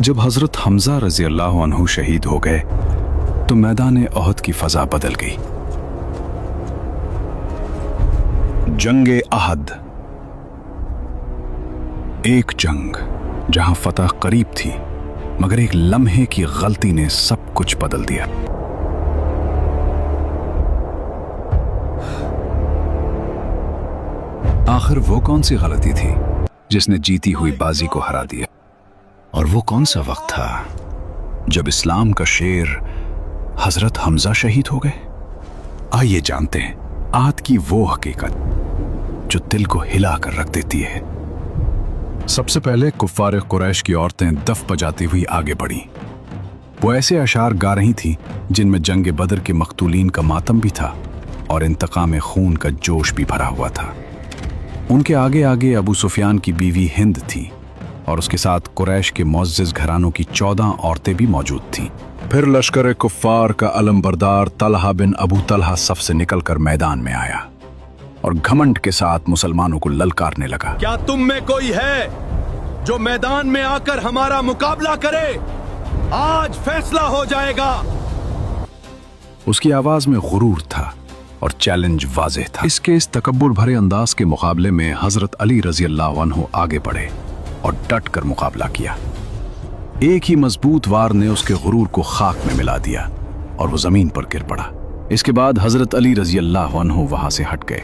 जब हजरत हमजा रजी अल्लाह अन्हु शहीद हो गए तो मैदान अहद की फजा बदल गई। जंगे अहद, एक जंग जहां फतह करीब थी, मगर एक लम्हे की गलती ने सब कुछ बदल दिया। आखिर वो कौन सी गलती थी जिसने जीती हुई बाजी को हरा दिया? और वो कौन सा वक्त था जब इस्लाम का शेर हजरत हमजा शहीद हो गए? आइए जानते हैं आहद की वो हकीकत जो दिल को हिला कर रख देती है। सबसे पहले कुफ्फार कुरैश की औरतें दफ बजाती हुई आगे बढ़ी। वो ऐसे अशार गा रही थी जिनमें जंग बदर के मकतूलीन का मातम भी था और इंतकाम खून का जोश भी भरा हुआ था। उनके आगे आगे अबू सुफियान की बीवी हिंद थी और उसके साथ कुरैश के मुअज़्ज़िज़ घरानों की 14 औरतें भी मौजूद थीं। फिर लश्कर कुफ्फार का अलमबरदार तलहा बिन अबू तलहा सफ से निकलकर मैदान में आया और घमंड के साथ मुसलमानों को ललकारने लगा। क्या तुम में कोई है जो मैदान में आकर हमारा मुकाबला करे? आज फैसला हो जाएगा। उसकी आवाज में गुरूर था और चैलेंज वाज़ेह था। इसके इस तकब्बुर भरे अंदाज के मुकाबले में हजरत अली रजी अल्लाह अन्हु आगे बढ़े और डट कर मुकाबला किया। एक ही मजबूत वार ने उसके गुरूर को खाक में मिला दिया और वो जमीन पर गिर पड़ा। इसके बाद हजरत अली रजी अल्लाह अन्हु वहां से हट गए।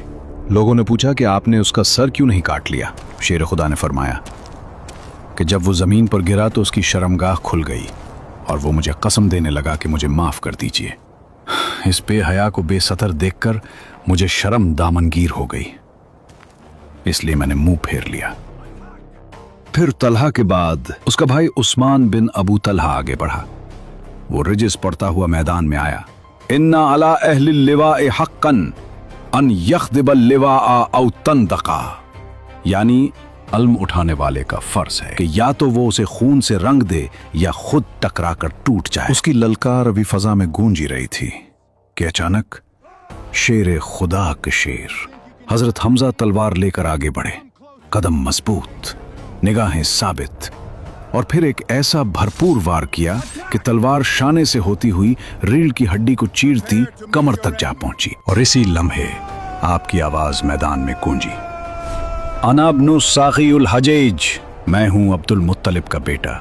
लोगों ने पूछा कि आपने उसका सर क्यों नहीं काट लिया? शेर खुदा ने फरमाया कि जब वो जमीन पर गिरा तो उसकी शर्मगाह खुल गई और वो मुझे कसम देने लगा कि मुझे माफ कर दीजिए। इस बेहया को बेसतर देखकर मुझे शर्म दामनगीर हो गई, इसलिए मैंने मुंह फेर लिया। फिर तलहा के बाद उसका भाई उस्मान बिन अबू तलहा आगे बढ़ा। वो रिजिस पड़ता हुआ मैदान में आया। इन्ना अला अहलिल लिवाए हक्कन अन यख्दिबल लिवाआ औ तंदका, यानी अल्म उठाने वाले का फर्ज है कि या तो वो उसे खून से रंग दे या खुद टकरा कर टूट जाए। उसकी ललकार अभी फजा में गूंजी रही थी कि अचानक शेर खुदा के शेर हजरत हमजा तलवार लेकर आगे बढ़े, कदम मजबूत, निगाहें साबित, और फिर एक ऐसा भरपूर वार किया कि तलवार शाने से होती हुई रीढ़ की हड्डी को चीरती कमर तक जा पहुंची। और इसी लम्हे आपकी आवाज मैदान में गूंजी, अना इब्नु साक़ियुल हजैज, मैं हूं अब्दुल मुत्तलिब का बेटा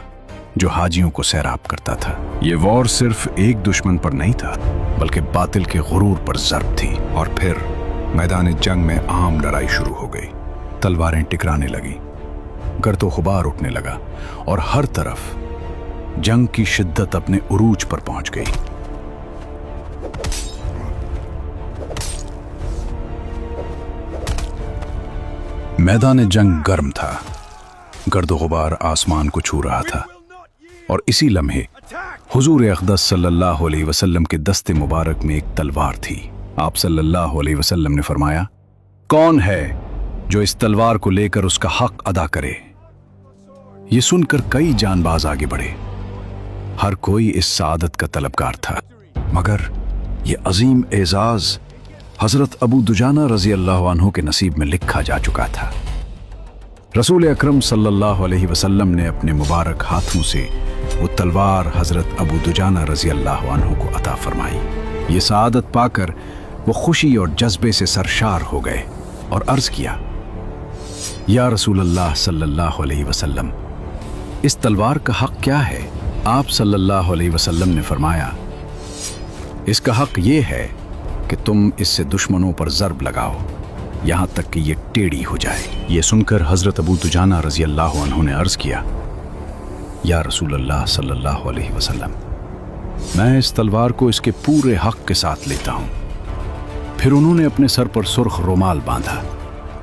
जो हाजियों को सैराब करता था। ये वॉर सिर्फ एक दुश्मन पर नहीं था बल्कि बातिल के गुरूर पर ज़र्ब थी। और फिर मैदान जंग में आम लड़ाई शुरू हो गई। तलवारें टकराने लगी, गर्दो गुबार उठने लगा और हर तरफ जंग की शिद्दत अपने उरूज पर पहुंच गई। मैदान जंग गर्म था, गर्दो गुबार आसमान को छू रहा था और इसी लम्हे हुजूर अक़दस सल्लल्लाहु अलैहि वसल्लम के दस्ते मुबारक में एक तलवार थी। आप सल्लल्लाहु अलैहि वसल्लम ने फरमाया, कौन है जो इस तलवार को लेकर उसका हक अदा करे? ये सुनकर कई जानबाज आगे बढ़े। हर कोई इस सादत का तलबगार था, मगर ये अजीम एजाज हजरत अबू दुजाना रजी अल्लाह अन्हु के नसीब में लिखा जा चुका था। रसूल अकरम सल्लल्लाहु अलैहि वसल्लम ने अपने मुबारक हाथों से वो तलवार हजरत अबू दुजाना रजी अल्लाह अन्हु को अता फरमाई। ये सादत पाकर वो खुशी और जज्बे से सरशार हो गए और अर्ज किया, या रसूल अल्लाह सल्लल्लाहु अलैहि वसल्लम, इस तलवार का हक क्या है? आप सल्लल्लाहु अलैहि वसल्लम ने फरमाया, इसका हक ये है कि तुम इससे दुश्मनों पर ज़र्ब लगाओ यहां तक कि ये टेढ़ी हो जाए। ये सुनकर हजरत अबू दुजाना रजी अल्लाह अन्हु ने अर्ज किया, या रसूल अल्लाह सल्लल्लाहु अलैहि वसल्लम, मैं इस तलवार को इसके पूरे हक के साथ लेता हूं। फिर उन्होंने अपने सर पर सुर्ख रुमाल बांधा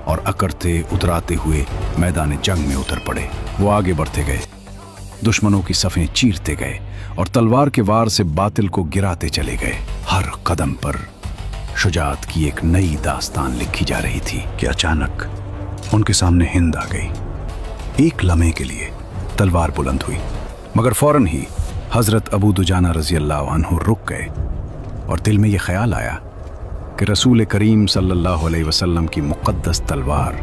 और अकड़ते उतराते हुए मैदान जंग में उतर पड़े। वो आगे बढ़ते गए, दुश्मनों की सफ़ें चीरते गए और तलवार के वार से बातिल को गिराते चले गए। हर कदम पर शुजाअत की एक नई दास्तान लिखी जा रही थी कि अचानक उनके सामने हिंद आ गई। एक लम्हे के लिए तलवार बुलंद हुई, मगर फौरन ही हजरत अबू दुजाना रजी अल्लाह अन्हु रुक गए और दिल में यह ख्याल आया कि रसूल करीम सल्लल्लाहु अलैहि वसल्लम की मुक़द्दस तलवार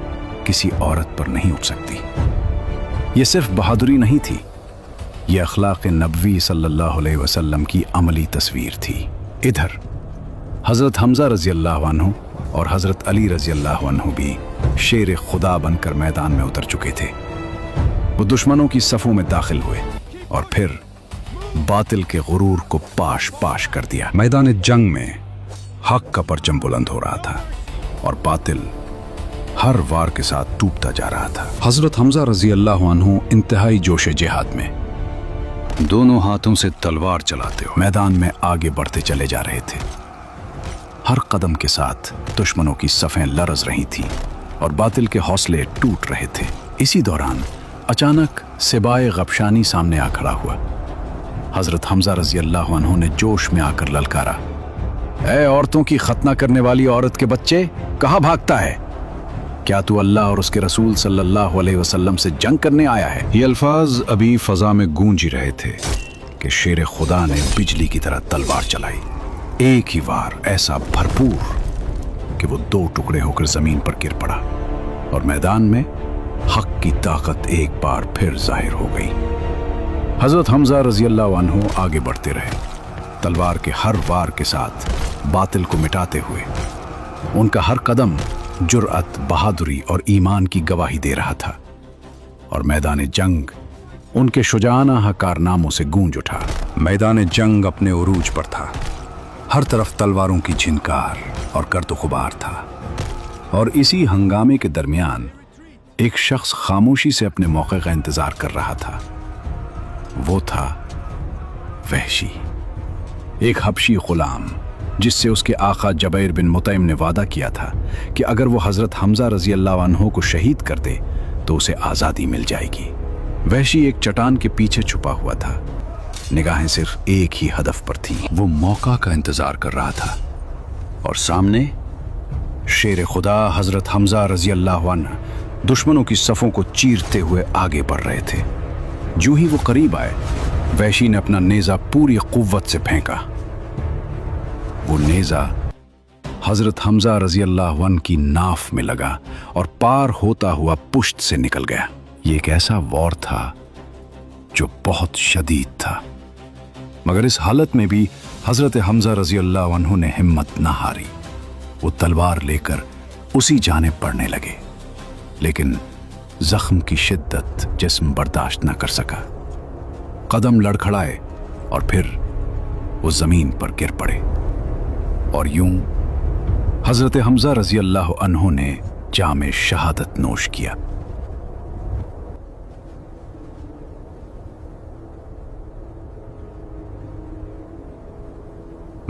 किसी औरत पर नहीं उठ सकती। ये सिर्फ बहादुरी नहीं थी, ये अखलाक नबवी सल्लल्लाहु अलैहि वसल्लम की अमली तस्वीर थी। इधर हज़रत हमज़ा रज़ी अल्लाह अन्हु और हज़रत अली रज़ी अल्लाह अन्हु भी शेर खुदा बनकर मैदान में उतर चुके थे। वो दुश्मनों की सफ़ों में दाखिल हुए और फिर बातिल के गुरूर को पाश पाश कर दिया। मैदान जंग में हक का परचम बुलंद हो रहा था और बातिल हर वार के साथ टूटता जा रहा था। हज़रत हमज़ा रज़ी अल्लाह अन्हु इंतहाई जोश जिहाद में दोनों हाथों से तलवार चलाते हुए मैदान में आगे बढ़ते चले जा रहे थे। हर कदम के साथ दुश्मनों की सफ़ें लरज़ रही थीं और बातिल के हौसले टूट रहे थे। इसी दौरान अचानक सिबाए गबशानी सामने आ खड़ा हुआ। हज़रत हमज़ा रज़ी अल्लाह अन्हु ने जोश में आकर ललकारा, ऐ औरतों की खतना करने वाली औरत के बच्चे, कहाँ भागता है? क्या तू अल्लाह और उसके रसूल सल्लल्लाहु अलैहि वसल्लम से जंग करने आया है? ये अल्फाज अभी फजा में गूंज ही रहे थे कि शेर खुदा ने बिजली की तरह तलवार चलाई। एक ही वार ऐसा भरपूर कि वो दो टुकड़े होकर जमीन पर गिर पड़ा और मैदान में हक की ताकत एक बार फिर जाहिर हो गई। हज़रत हमज़ा रज़ी अल्लाह अन्हु आगे बढ़ते रहे, तलवार के हर वार के साथ बातिल को मिटाते हुए। उनका हर कदम जुर्अत, बहादुरी और ईमान की गवाही दे रहा था और मैदान जंग उनके शुजाना कारनामों से गूंज उठा। मैदान जंग अपने उरूज पर था। हर तरफ तलवारों की झिनकार और गर्द गुबार था और इसी हंगामे के दरमियान एक शख्स खामोशी से अपने मौके का इंतजार कर रहा था। वो था वहशी, एक हबशी गुलाम जिससे उसके आका जबैर बिन मुतइम ने वादा किया था कि अगर वो हज़रत हमज़ा रज़ी अल्लाह अन्हु को शहीद कर दे तो उसे आज़ादी मिल जाएगी। वहशी एक चट्टान के पीछे छुपा हुआ था, निगाहें सिर्फ एक ही हदफ पर थीं। वो मौका का इंतजार कर रहा था और सामने शेर खुदा हज़रत हमज़ा रज़ी अल्लाह अन्हु दुश्मनों की सफ़ों को चीरते हुए आगे बढ़ रहे थे। जो ही वो करीब आए, वहशी ने अपना नेज़ा पूरी कुव्वत से फेंका। वो नेज़ा हज़रत हमज़ा रज़ी अल्लाह अन्हु की नाफ में लगा और पार होता हुआ पुश्त से निकल गया। ये एक ऐसा वार था जो बहुत शदीद था, मगर इस हालत में भी हज़रत हमज़ा रज़ी अल्लाह अन्हु ने हिम्मत न हारी। वो तलवार लेकर उसी जानिब बढ़ने लगे, लेकिन जख्म की शिद्दत जिस्म बर्दाश्त न कर सका। कदम लड़खड़ाए और फिर वो जमीन पर गिर पड़े और यूं हज़रत हमज़ा रज़ी अल्लाह अन्हु ने जामे शहादत नोश किया।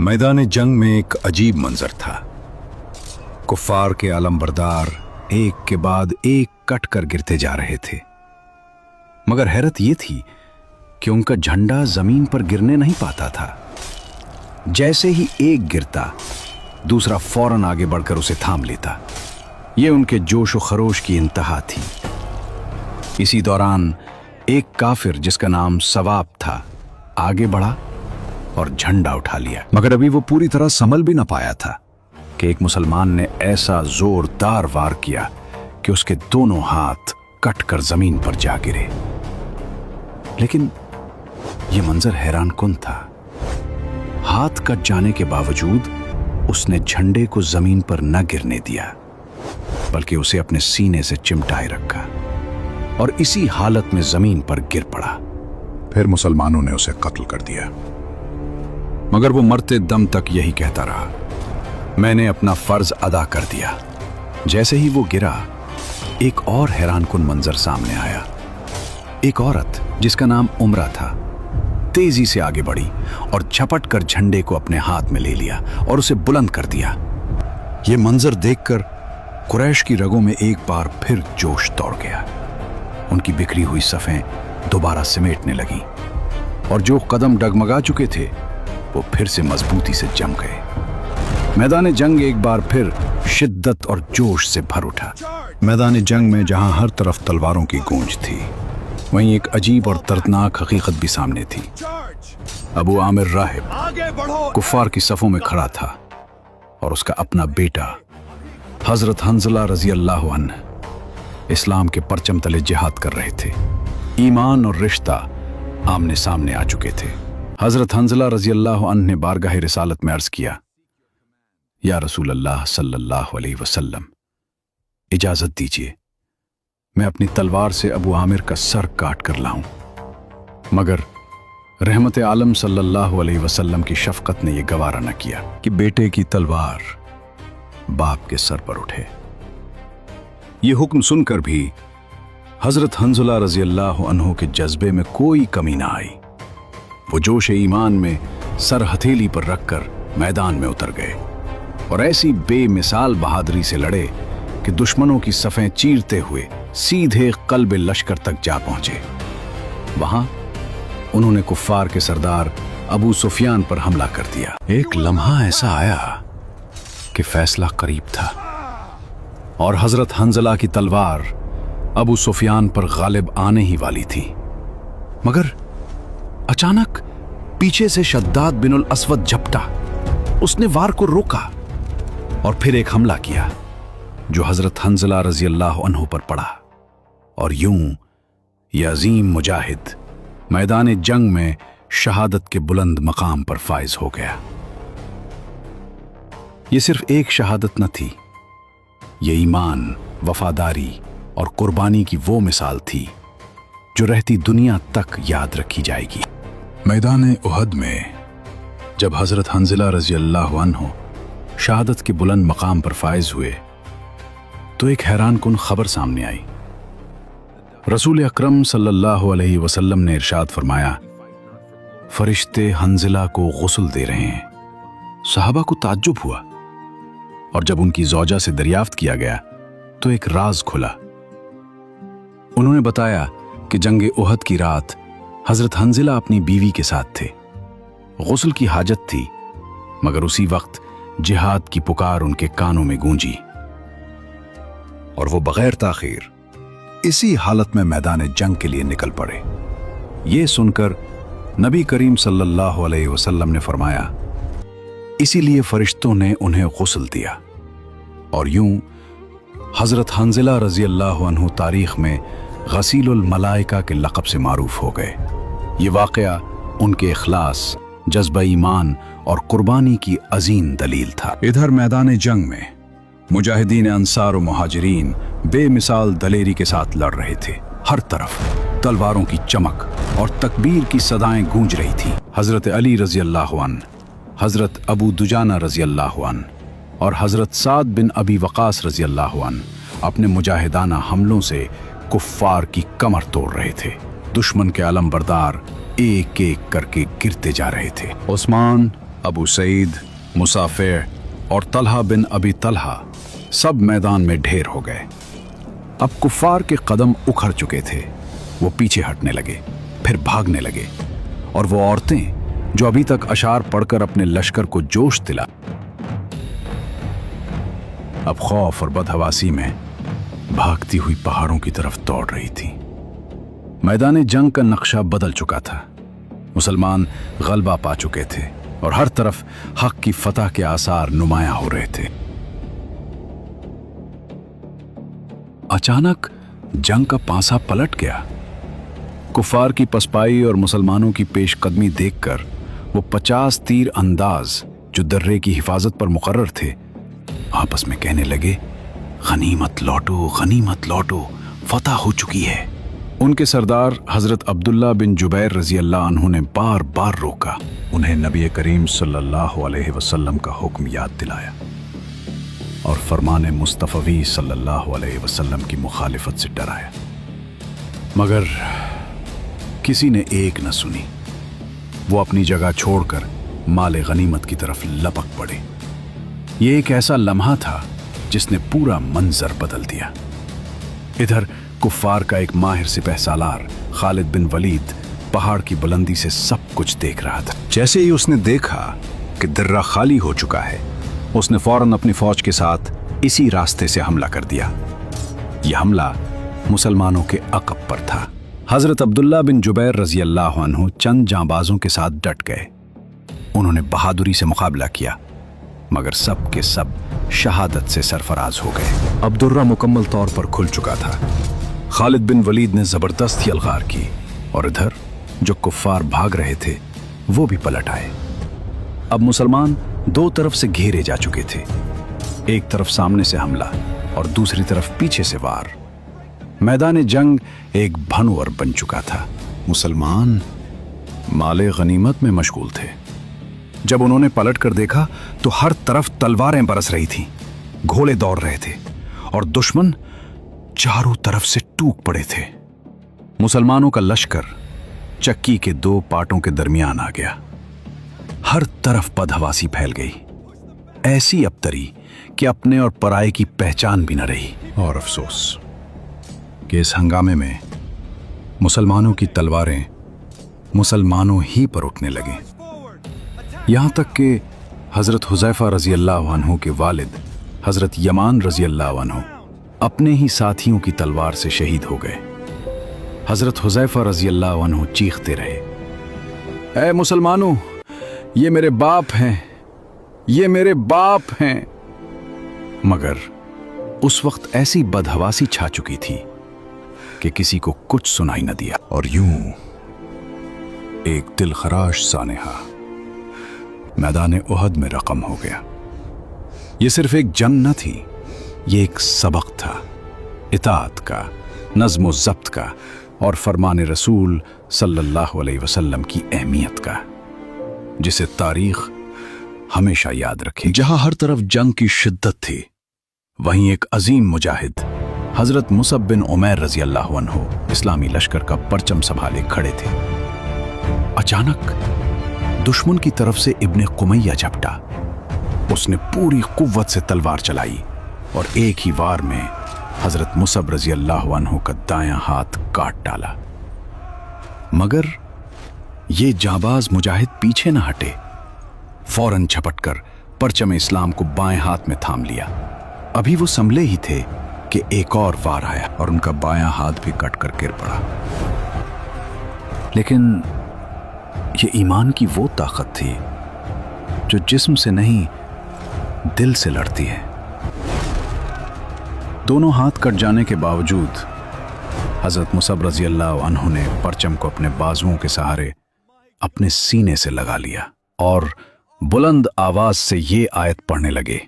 मैदान जंग में एक अजीब मंजर था। कुफ्फार के आलमबरदार एक के बाद एक कट कर गिरते जा रहे थे, मगर हैरत ये थी कि उनका झंडा जमीन पर गिरने नहीं पाता था। जैसे ही एक गिरता, दूसरा फौरन आगे बढ़कर उसे थाम लेता। ये उनके जोश व खरोश की इंतहा थी। इसी दौरान एक काफिर जिसका नाम सवाब था आगे बढ़ा और झंडा उठा लिया, मगर अभी वो पूरी तरह संभल भी न पाया था कि एक मुसलमान ने ऐसा जोरदार वार किया कि उसके दोनों हाथ कट कर जमीन पर जा गिरे। लेकिन यह मंजर हैरानकुन था। हाथ कट जाने के बावजूद उसने झंडे को जमीन पर न गिरने दिया, बल्कि उसे अपने सीने से चिमटाए रखा और इसी हालत में जमीन पर गिर पड़ा। फिर मुसलमानों ने उसे कत्ल कर दिया, मगर वो मरते दम तक यही कहता रहा, मैंने अपना फर्ज अदा कर दिया। जैसे ही वो गिरा, एक और हैरानकुन मंजर सामने आया। एक औरत जिसका नाम उमरा था तेजी से आगे बढ़ी और झपट कर झंडे को अपने हाथ में ले लिया और उसे बुलंद कर दिया। यह मंजर देखकर कुरैश की रगों में एक बार फिर जोश दौड़ गया। उनकी बिखरी हुई सफ़ें दोबारा समेटने लगीं और जो कदम डगमगा चुके थे वो फिर से मजबूती से जम गए। मैदान जंग एक बार फिर शिद्दत और जोश से भर उठा। मैदान जंग में जहां हर तरफ तलवारों की गूंज थी, वहीं एक अजीब और दर्दनाक हकीकत भी सामने थी। अबू आमिर राहिब कुफ्फार की सफ़ों में खड़ा था और उसका अपना बेटा हज़रत हंज़ला रज़ी अल्लाह अन्हु इस्लाम के परचम तले जिहाद कर रहे थे। ईमान और रिश्ता आमने सामने आ चुके थे। हजरत हंजला रजी अल्लाह अन्हु ने बारगाह रिसालत में अर्ज किया, या रसूल अल्लाह सल्लल्लाहु अलैहि वसल्लम, इजाजत दीजिए मैं अपनी तलवार से अबू आमिर का सर काट कर लाऊं। मगर रहमत आलम सल्लल्लाहु अलैहि वसल्लम की शफकत ने यह गवारा न किया कि बेटे की तलवार बाप के सर पर उठे। ये हुक्म सुनकर भी हजरत हंजला रजी अल्लाह अन्हु के जज्बे में कोई कमी ना आई। वो जोश ईमान में सर हथेली पर रखकर मैदान में उतर गए और ऐसी बेमिसाल बहादुरी से लड़े कि दुश्मनों की सफ़ें चीरते हुए सीधे कल्ब लश्कर तक जा पहुंचे। वहां उन्होंने कुफ्फार के सरदार अबू सुफियान पर हमला कर दिया। एक लम्हा ऐसा आया कि फैसला करीब था और हजरत हंजला की तलवार अबू सुफियान पर गालिब आने ही वाली थी। मगर अचानक पीछे से शद्दाद बिन असवद झपटा। उसने वार को रोका और फिर एक हमला किया जो हजरत हंजला रजी अल्लाह अन्हु पर पड़ा और यूं ये अजीम मुजाहिद मैदान जंग में शहादत के बुलंद मकाम पर फाइज हो गया। ये सिर्फ एक शहादत न थी, ये ईमान, वफादारी और कुर्बानी की वो मिसाल थी जो रहती दुनिया तक याद रखी जाएगी। मैदान उहद में जब हजरत हंजला रजी अल्लाह अन्हु शहादत के बुलंद मकाम पर फाइज हुए तो एक हैरान कुन खबर सामने आई। रसूल अकरम सल्लल्लाहु अलैहि वसल्लम ने इरशाद फरमाया, फरिश्ते हंजला को गुस्ल दे रहे हैं। सहाबा को ताज्जुब हुआ और जब उनकी ज़ौजा से दरियाफ्त किया गया तो एक राज खुला। उन्होंने बताया कि जंग उहद की रात हजरत हंजला अपनी बीवी के साथ थे। गुस्ल की हाजत थी मगर उसी वक्त जिहाद की पुकार उनके कानों में गूंजी और वो बगैर ताखीर इसी हालत में मैदान जंग के लिए निकल पड़े। ये सुनकर नबी करीम सल्लल्लाहु अलैहि वसल्लम ने फरमाया, इसीलिए फरिश्तों ने उन्हें गुस्ल दिया। और यूं हजरत हंजला रजी अल्लाह अन्हु तारीख में गसीलुल मलाइका के लक़ब से मारूफ हो गए। ये वाक़या उनके इखलास, जज्बा ईमान और कुर्बानी की अजीम दलील था। इधर मैदान जंग में मुजाहिदीन अंसार और मुहाजिरीन बेमिसाल दलेरी के साथ लड़ रहे थे। हर तरफ तलवारों की चमक और तकबीर की सदाएं गूंज रही थी। हजरत अली रजी अल्लाह अन्हु, हजरत अबू दुजाना रजी अल्लाह अन्हु और हजरत साद बिन अबी वक़ास रजी अल्लाह अन्हु अपने मुजाहिदाना हमलों से कुफ्फार की कमर तोड़ रहे थे। दुश्मन के अलमबरदार एक एक करके गिरते जा रहे थे। उस्मान, अबू सईद, मुसाफिर और तलहा बिन अबी तलहा सब मैदान में ढेर हो गए। अब कुफ्फार के कदम उखड़ चुके थे। वो पीछे हटने लगे, फिर भागने लगे और वो औरतें जो अभी तक अशार पढ़कर अपने लश्कर को जोश दिला, अब खौफ और बदहवासी में भागती हुई पहाड़ों की तरफ दौड़ रही थी। मैदान जंग का नक्शा बदल चुका था। मुसलमान गलबा पा चुके थे और हर तरफ हक की फतह के आसार नुमायां हो रहे थे। अचानक जंग का पासा पलट गया। कुफार की पसपाई और मुसलमानों की पेशकदमी देखकर वो 50 तीर अंदाज जो दर्रे की हिफाजत पर मुकर्रर थे आपस में कहने लगे, गनीमत लौटो, गनीमत लौटो, फतह हो चुकी है। उनके सरदार हजरत अब्दुल्ला बिन जुबैर रजी अल्लाह अन्हु ने बार बार रोका। उन्हें नबी करीम सल्लल्लाहु अलैहि वसल्लम का हुक्म याद दिलाया और फरमाने मुस्तफ़वी सल्लल्लाहु अलैहि वसल्लम की मुखालिफत से डराया, मगर किसी ने एक न सुनी। वो अपनी जगह छोड़कर माले गनीमत की तरफ लपक पड़े। ये एक ऐसा लम्हा था जिसने पूरा मंजर बदल दिया। इधर कुफ्फार का एक माहिर सिपह सालार खालिद बिन वलीद पहाड़ की बुलंदी से सब कुछ देख रहा था। जैसे ही उसने देखा कि दर्रा खाली हो चुका है, उसने फौरन अपनी फौज के साथ इसी रास्ते से हमला कर दिया। यह हमला मुसलमानों के अक़ब पर था। हजरत अब्दुल्ला बिन जुबैर रजी अल्लाह अन्हु चंद जांबाजों के साथ डट गए। उन्होंने बहादुरी से मुकाबला किया, मगर सब के सब शहादत से सरफराज हो गए। अब दुर्रा मुकम्मल तौर पर खुल चुका था। खालिद बिन वलीद ने जबरदस्त यलगार की और इधर जो कुफ्फार भाग रहे थे वो भी पलट आए। अब मुसलमान दो तरफ से घेरे जा चुके थे, एक तरफ सामने से हमला और दूसरी तरफ पीछे से वार। मैदान जंग एक भनवर बन चुका था। मुसलमान माले गनीमत में मशगूल थे। जब उन्होंने पलट कर देखा तो हर तरफ तलवारें बरस रही थीं, घोड़े दौड़ रहे थे और दुश्मन चारों तरफ से टूट पड़े थे। मुसलमानों का लश्कर चक्की के दो पाटों के दरमियान आ गया। हर पद बदहवासी फैल गई, ऐसी अबतरी कि अपने और पराये की पहचान भी न रही। और अफसोस कि इस हंगामे में मुसलमानों की तलवारें मुसलमानों ही पर उठने लगे। यहां तक कि हजरत हुज़ैफा रजी अल्लाह अन्हु के वालिद हजरत यमान रजी अल्लाह अन्हु अपने ही साथियों की तलवार से शहीद हो गए। हजरत हुज़ैफा रजी अल्लाह अन्हु चीखते रहे, ऐ मुसलमानों, ये मेरे बाप हैं, ये मेरे बाप हैं। मगर उस वक्त ऐसी बदहवासी छा चुकी थी कि किसी को कुछ सुनाई न दिया। और यूं एक दिलखराश सानेहा मैदान उहद में रकम हो गया। ये सिर्फ एक जंग न थी, ये एक सबक था, इताअत का, नज़्म ज़ब्त का और फरमान रसूल सल्लल्लाहु अलैहि वसल्लम की अहमियत का, जिसे तारीख हमेशा याद रखे। जहां हर तरफ जंग की शिद्दत थी, वहीं एक अजीम मुजाहिद हजरत मुसअब बिन उमैर रजी अल्लाह अन्हु इस्लामी लश्कर का परचम संभाले खड़े थे। अचानक दुश्मन की तरफ से इब्ने कुमैया झपटा। उसने पूरी कुव्वत से तलवार चलाई और एक ही वार में हजरत मुसअब रजी अल्लाह अन्हु का दायां हाथ काट डाला। मगर ये जाबाज मुजाहिद पीछे न हटे, फौरन झपटकर परचम इस्लाम को बाएं हाथ में थाम लिया। अभी वो संभले ही थे कि एक और वार आया और उनका बायां हाथ भी कटकर गिर पड़ा। लेकिन ये ईमान की वो ताकत थी जो जिस्म से नहीं दिल से लड़ती है। दोनों हाथ कट जाने के बावजूद हजरत मुसअब रजी अल्लाह अन्हु ने परचम को अपने बाजुओं के सहारे अपने सीने से लगा लिया और बुलंद आवाज से ये आयत पढ़ने लगे,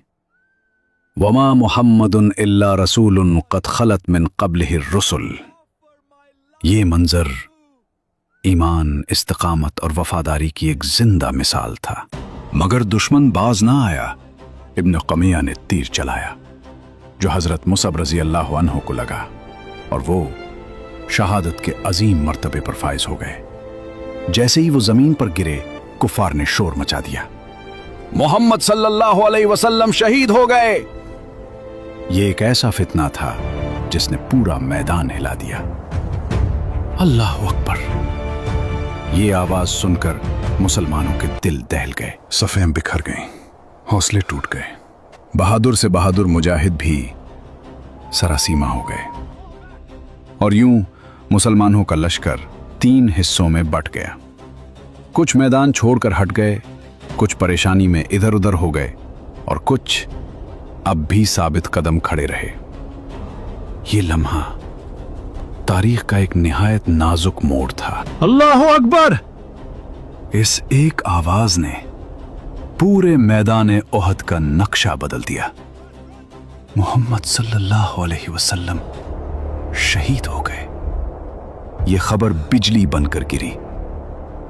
वमा मुहम्मदुन इल्ला रसूलुन क़द खलत मिन क़ब्लिहि रुसुल। ये मंजर ईमान, इस्तिकामत और वफादारी की एक जिंदा मिसाल था। मगर दुश्मन बाज ना आया। इब्न क़मिया ने तीर चलाया जो हजरत मुसअब रजी अल्लाह अन्हु को लगा और वो शहादत के अजीम मर्तबे पर फाइज हो गए। जैसे ही वो जमीन पर गिरे, कुफार ने शोर मचा दिया, मोहम्मद सल्लल्लाहु अलैहि वसल्लम शहीद हो गए। ये एक ऐसा फितना था जिसने पूरा मैदान हिला दिया। अल्लाह अकबर। ये आवाज सुनकर मुसलमानों के दिल दहल गए, सफ़ें बिखर गईं, हौसले टूट गए। बहादुर से बहादुर मुजाहिद भी सरासीमा हो गए और यूं मुसलमानों का लश्कर 3 हिस्सों में बंट गया। कुछ मैदान छोड़कर हट गए, कुछ परेशानी में इधर उधर हो गए और कुछ अब भी साबित कदम खड़े रहे। ये लम्हा तारीख का एक निहायत नाजुक मोड़ था। अल्लाह अकबर! इस एक आवाज ने पूरे मैदान उहद का नक्शा बदल दिया। मोहम्मद सल्लल्लाहु अलैहि वसल्लम शहीद हो गए। ये खबर बिजली बनकर गिरी।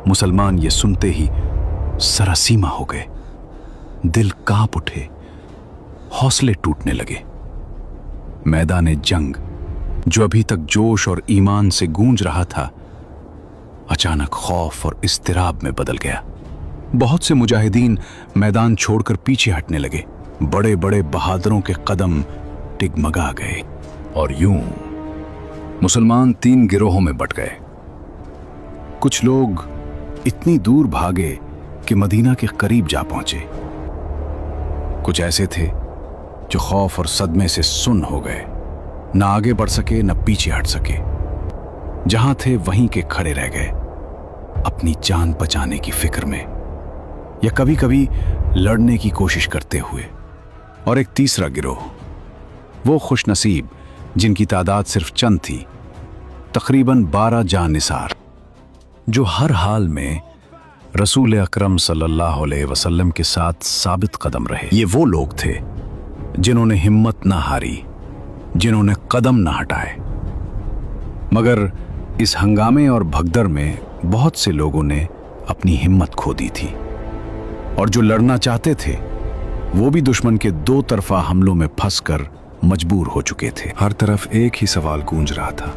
मुसलमान ये सुनते ही सरासीमा हो गए, दिल कांप उठे, हौसले टूटने लगे। मैदान जंग जो अभी तक जोश और ईमान से गूंज रहा था, अचानक खौफ और इस्तिराब में बदल गया। बहुत से मुजाहिदीन मैदान छोड़कर पीछे हटने लगे। बड़े बड़े बहादुरों के कदम टिगमगा गए और यूं मुसलमान 3 गिरोहों में बंट गए। कुछ लोग इतनी दूर भागे कि मदीना के करीब जा पहुंचे। कुछ ऐसे थे जो खौफ और सदमे से सुन्न हो गए, न आगे बढ़ सके न पीछे हट सके। जहां थे वहीं के खड़े रह गए, अपनी जान बचाने की फिक्र में या कभी कभी लड़ने की कोशिश करते हुए। और एक तीसरा गिरोह, वो खुशनसीब जिनकी तादाद सिर्फ चंद थी, तकरीबन 12 जानिसार। जो हर हाल में रसूल अकरम सल्लल्लाहु अलैहि वसल्लम के साथ साबित कदम रहे। ये वो लोग थे जिन्होंने हिम्मत ना हारी, जिन्होंने कदम ना हटाए। मगर इस हंगामे और भगदड़ में बहुत से लोगों ने अपनी हिम्मत खो दी थी, और जो लड़ना चाहते थे वो भी दुश्मन के दो तरफा हमलों में फंसकर मजबूर हो चुके थे। हर तरफ एक ही सवाल गूंज रहा था,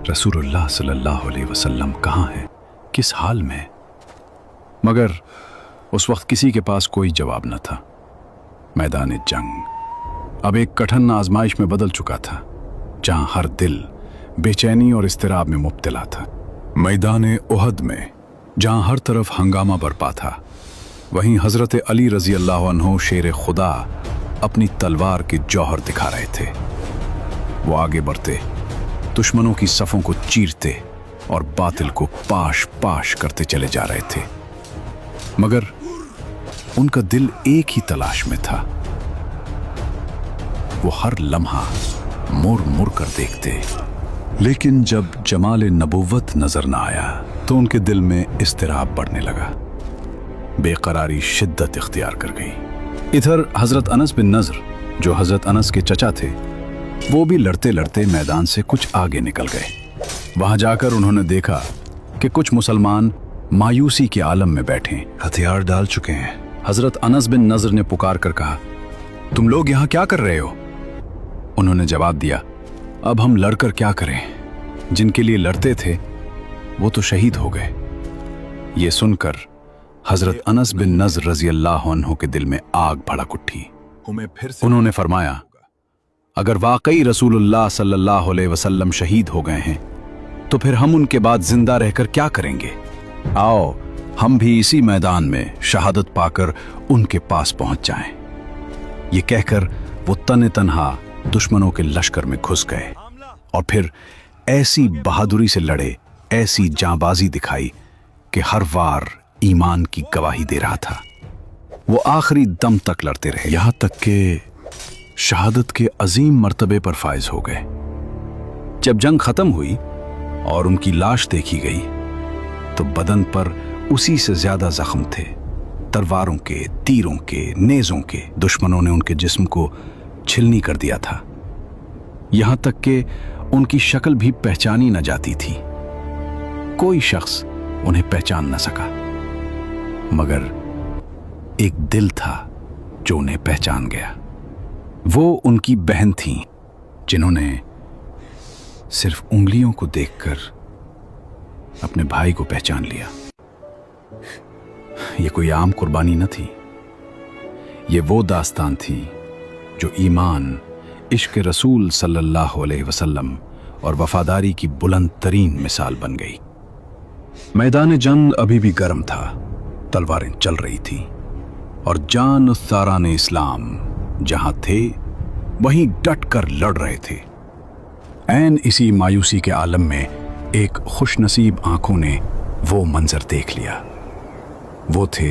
रसूलुल्लाह सल्लल्लाहु अलैहि वसल्लम कहाँ हैं, किस हाल में? मगर उस वक्त किसी के पास कोई जवाब न था। मैदान जंग अब एक कठिन आजमाइश में बदल चुका था, जहां हर दिल बेचैनी और इस्तिराब में मुब्तला था। मैदान उहद में जहां हर तरफ हंगामा बरपा था, वहीं हजरत अली रजी अल्लाह अन्हु शेर खुदा अपनी तलवार के जौहर दिखा रहे थे। वो आगे बढ़ते, दुश्मनों की सफों को चीरते और बातिल को पाश पाश करते चले जा रहे थे। मगर उनका दिल एक ही तलाश में था। वो हर लम्हा मुड़ मुड़ कर देखते, लेकिन जब जमाल नबुव्वत नजर न आया तो उनके दिल में इस्तिराब बढ़ने लगा। बेकरारी शिद्दत इख्तियार कर गई। इधर हजरत अनस बिन नज़र, जो हजरत अनस के चचा थे, वो भी लड़ते लड़ते मैदान से कुछ आगे निकल गए। वहां जाकर उन्होंने देखा कि कुछ मुसलमान मायूसी के आलम में बैठे, हथियार डाल चुके हैं। हजरत अनस बिन नज़र ने पुकार कर कहा, तुम लोग यहाँ क्या कर रहे हो? उन्होंने जवाब दिया, अब हम लड़कर क्या करें? जिनके लिए लड़ते थे वो तो शहीद हो गए। ये सुनकर हजरत अनस बिन नज़र रजी अल्लाह अन्हु के दिल में आग भड़क उठी। उन्होंने फरमाया, अगर वाकई रसूलुल्लाह सल्लल्लाहु अलैहि वसल्लम शहीद हो गए हैं तो फिर हम उनके बाद जिंदा रहकर क्या करेंगे? आओ हम भी इसी मैदान में शहादत पाकर उनके पास पहुंच जाएं। ये कहकर वो तने तन्हा दुश्मनों के लश्कर में घुस गए और फिर ऐसी बहादुरी से लड़े, ऐसी जांबाजी दिखाई कि हर वार ईमान की गवाही दे रहा था। वो आखिरी दम तक लड़ते रहे, यहां तक कि शहादत के अजीम मर्तबे पर फायज हो गए। जब जंग खत्म हुई और उनकी लाश देखी गई तो बदन पर उसी से ज्यादा जख्म थे, तलवारों के, तीरों के, नेजों के। दुश्मनों ने उनके जिस्म को छिलनी कर दिया था, यहां तक कि उनकी शक्ल भी पहचानी न जाती थी। कोई शख्स उन्हें पहचान न सका, मगर एक दिल था जो उन्हें पहचान गया। वो उनकी बहन थी जिन्होंने सिर्फ उंगलियों को देखकर अपने भाई को पहचान लिया। ये कोई आम कुर्बानी न थी, ये वो दास्तान थी जो ईमान, इश्क रसूल सल्लल्लाहु अलैहि वसल्लम और वफादारी की बुलंद तरीन मिसाल बन गई। मैदान जंग अभी भी गर्म था, तलवारें चल रही थी और जान उत्तारान इस्लाम जहां थे वहीं डट कर लड़ रहे थे। ऐन इसी मायूसी के आलम में एक खुशनसीब आंखों ने वो मंजर देख लिया। वो थे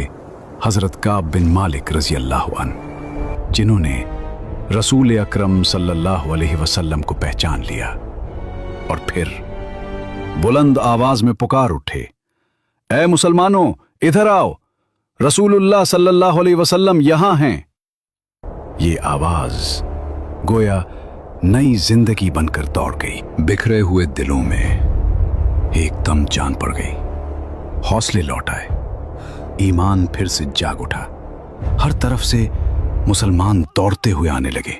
हजरत काब बिन मालिक रजी अल्लाह अन्हु, जिन्होंने रसूल अकरम सल्लल्लाहु अलैहि वसल्लम को पहचान लिया और फिर बुलंद आवाज में पुकार उठे, ऐ मुसलमानों, इधर आओ, रसूलुल्लाह सल्लल्लाहु अलैहि वसल्लम यहां हैं। ये आवाज गोया नई जिंदगी बनकर दौड़ गई। बिखरे हुए दिलों में एकदम जान पड़ गई, हौसले लौट आए, ईमान फिर से जाग उठा। हर तरफ से मुसलमान दौड़ते हुए आने लगे,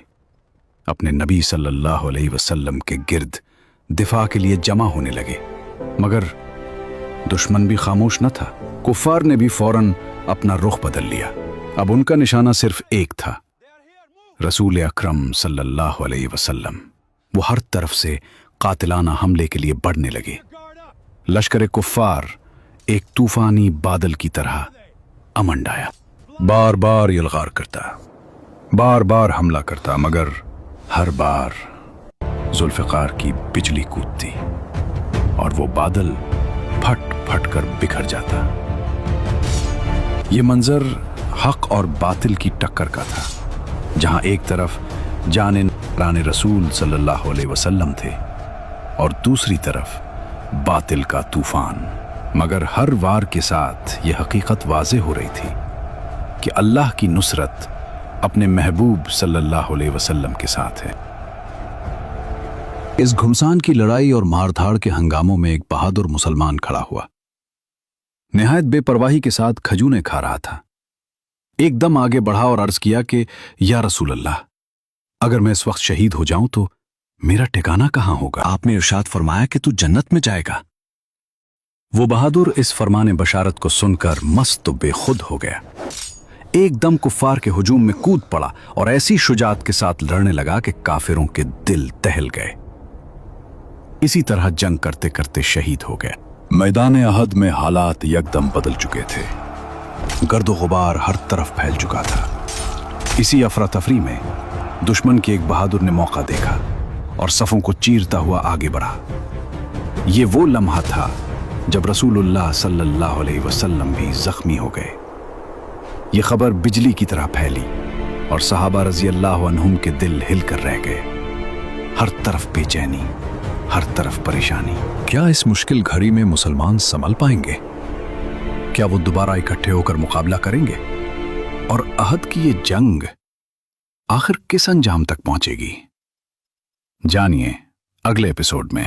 अपने नबी सल्लल्लाहु अलैहि वसल्लम के गिर्द दिफा के लिए जमा होने लगे। मगर दुश्मन भी खामोश न था। कुफार ने भी फौरन अपना रुख बदल लिया। अब उनका निशाना सिर्फ एक था, रसूल अकरम सल्लल्लाहु अलैहि वसल्लम। वो हर तरफ से कातिलाना हमले के लिए बढ़ने लगे। लश्कर कुफार एक तूफानी बादल की तरह अमंड आया, बार बार यलगार करता, बार बार हमला करता, मगर हर बार जुल्फ़िकार की बिजली कूदती और वो बादल फट फट कर बिखर जाता। ये मंजर हक और बातिल की टक्कर का था, जहां एक तरफ जाने रसूल सल्लल्लाहु अलैहि वसल्लम थे और दूसरी तरफ बातिल का तूफान। मगर हर वार के साथ यह हकीकत वाज़ेह हो रही थी कि अल्लाह की नुसरत अपने महबूब सल्लल्लाहु अलैहि वसल्लम के साथ है। इस घुमसान की लड़ाई और मारधाड़ के हंगामों में एक बहादुर मुसलमान खड़ा हुआ। निहायत बेपरवाही के साथ खजूरें खा रहा था। एकदम आगे बढ़ा और अर्ज किया कि या रसूल अल्लाह, अगर मैं इस वक्त शहीद हो जाऊं तो मेरा ठिकाना कहां होगा? आपने इरशाद फरमाया कि तू जन्नत में जाएगा। वो बहादुर इस फरमाने बशारत को सुनकर मस्त तो बेखुद हो गया। एकदम कुफ्फार के हुजूम में कूद पड़ा और ऐसी शुजाअत के साथ लड़ने लगा कि काफिरों के दिल दहल गए। इसी तरह जंग करते करते शहीद हो गया। मैदान अहद में हालात यकदम बदल चुके थे। गर्दो गुबार हर तरफ फैल चुका था। इसी अफरा तफरी में दुश्मन के एक बहादुर ने मौका देखा और सफों को चीरता हुआ आगे बढ़ा। ये वो लम्हा था जब रसूलुल्लाह सल्लल्लाहु अलैहि वसल्लम भी जख्मी हो गए। ये खबर बिजली की तरह फैली और सहाबा रजी अल्लाह अन्हुम के दिल हिलकर रह गए। हर तरफ बेचैनी, हर तरफ परेशानी। क्या इस मुश्किल घड़ी में मुसलमान संभल पाएंगे? क्या वो दोबारा इकट्ठे होकर मुकाबला करेंगे? और अहद की ये जंग आखिर किस अंजाम तक पहुंचेगी? जानिए अगले एपिसोड में।